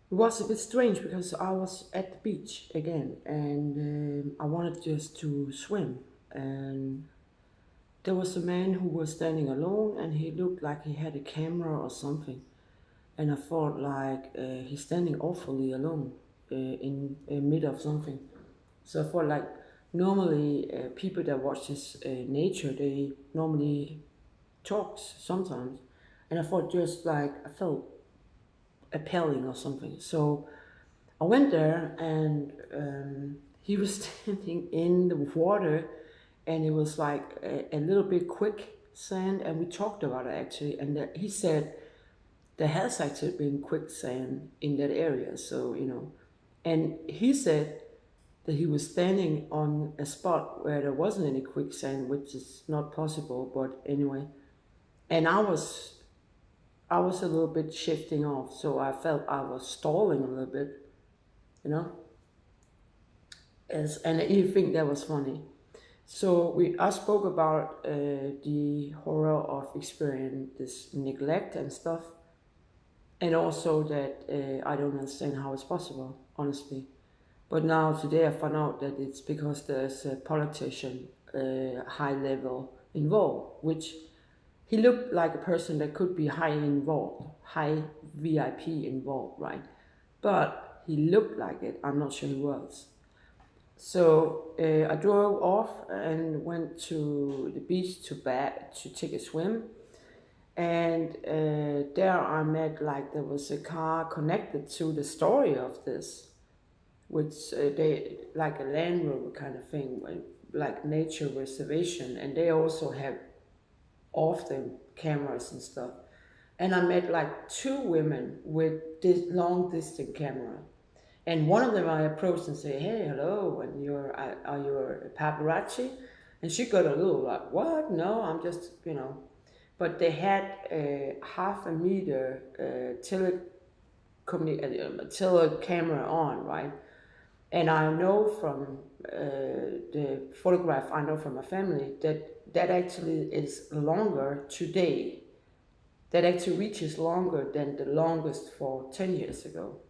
It was a bit strange because I was at the beach again and I wanted just to swim. And there was a man who was standing alone and he looked like he had a camera or something. And I felt like he's standing awfully alone in mid of something. So I felt like normally people that watch this nature, they normally talks sometimes. And I felt just like I felt appalling or something. So I went there and he was standing in the water and it was like a little bit quicksand and we talked about it actually and he said there has actually been quicksand in that area, so and he said that he was standing on a spot where there wasn't any quicksand, which is not possible, but anyway. And I was a little bit shifting off, so I felt I was stalling a little bit, you know. And you think that was funny. So I spoke about the horror of experiencing this neglect and stuff, and also that I don't understand how it's possible, honestly. But now today I found out that it's because there's a politician, high level involved, which he looked like a person that could be high involved, high VIP involved, right? But he looked like it. I'm not sure he was. So I drove off and went to the beach to take a swim, and there I met like there was a car connected to the story of this, which they like a Land Rover kind of thing, like nature reservation, and they also have off them cameras and stuff. And I met like two women with this long distance camera. And one of them I approached and say, "Hey, hello, and are you a paparazzi?" And she got a little like, "What? No, I'm just, But they had a half a meter tele camera on, right? And I know from the photograph I know from my family that that actually is longer today. That actually reaches longer than the longest for 10 years ago.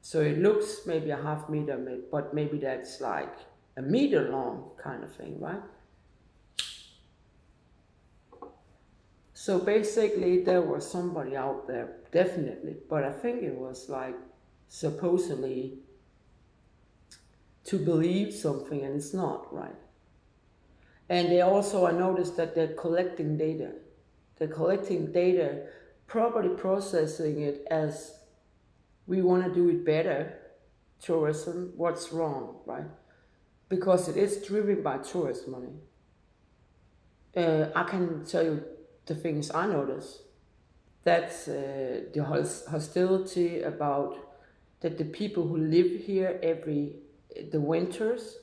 So it looks maybe a half meter, but maybe that's like a meter long kind of thing, right? So basically, there was somebody out there, definitely, but I think it was like supposedly to believe something and it's not, right? And they also, I noticed that they're collecting data. They're collecting data, probably processing it as we want to do it better, tourism, what's wrong, right? Because it is driven by tourist money. I can tell you the things I notice. That's the hostility about that the people who live here every the winters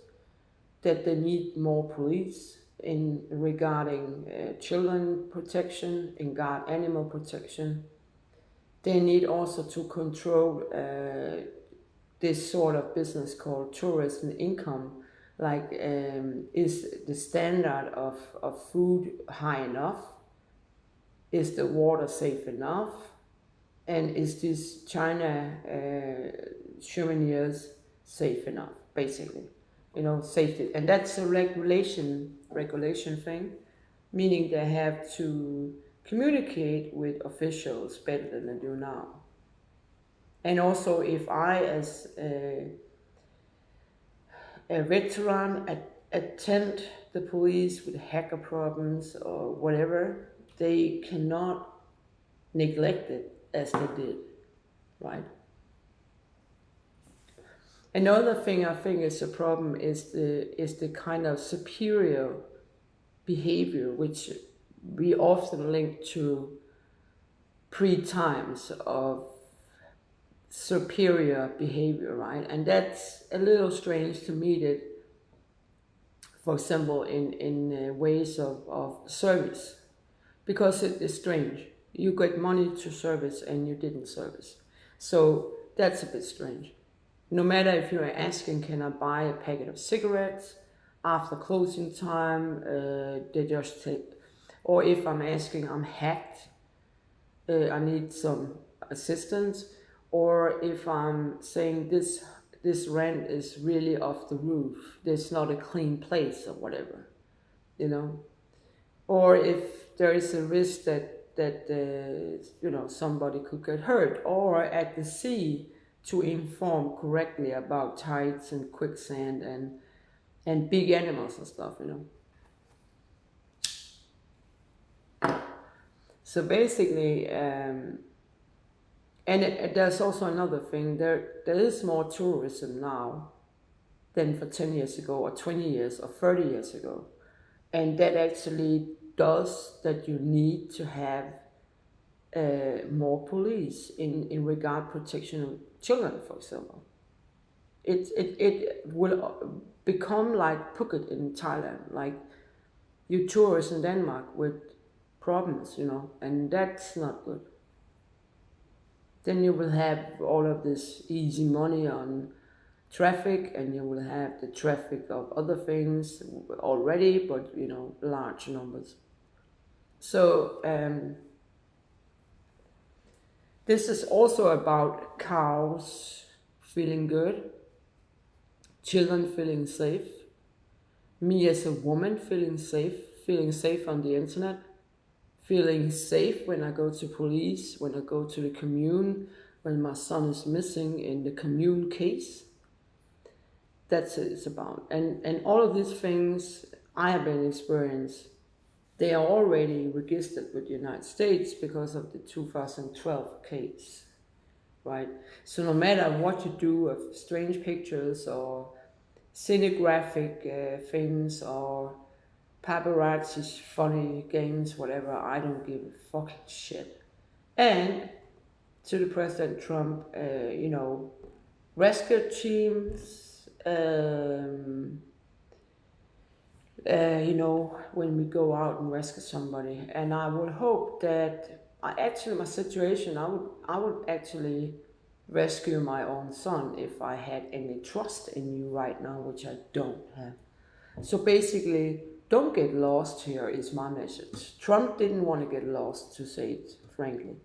that they need more police in regarding children protection and guard animal protection. They need also to control this sort of business called tourism income. Like, is the standard of food high enough? Is the water safe enough? And is this China souvenirs safe enough? Basically, safety, and that's a regulation thing, meaning they have to communicate with officials better than they do now. And also, if I, as a veteran, attend the police with hacker problems or whatever, they cannot neglect it as they did, right? Another thing I think is a problem is the kind of superior behavior which we often link to pre-times of superior behavior, right? And that's a little strange to me that, for example, in ways of service, because it is strange. You get money to service and you didn't service. So that's a bit strange. No matter if you're asking, can I buy a packet of cigarettes after closing time, they just take, or if I'm asking, I'm hacked, I need some assistance, or if I'm saying this rent is really off the roof, there's not a clean place or whatever, you know, or if there is a risk that somebody could get hurt, or at the sea to inform correctly about tides and quicksand and big animals and stuff, you know. So basically, there's also another thing. There is more tourism now than for 10 years ago, or 20 years, or 30 years ago. And that actually does that you need to have more police in regard protection of children, for example. It will become like Phuket in Thailand, like you tourists in Denmark with problems, you know, and that's not good. Then you will have all of this easy money on traffic, and you will have the traffic of other things already, but you know, large numbers. So this is also about cows feeling good, children feeling safe, me as a woman feeling safe on the internet, feeling safe when I go to police, when I go to the commune, when my son is missing in the commune case. That's what it's about. And all of these things I have been experienced, they are already registered with the United States because of the 2012 case, right? So no matter what you do of strange pictures or cinegraphic things or paparazzi's funny games, whatever, I don't give a fucking shit. And to the President Trump, rescue teams, when we go out and rescue somebody. And I would hope that my situation, I would actually rescue my own son if I had any trust in you right now, which I don't have. So basically, don't get lost here is my message. Trump didn't want to get lost, to say it frankly.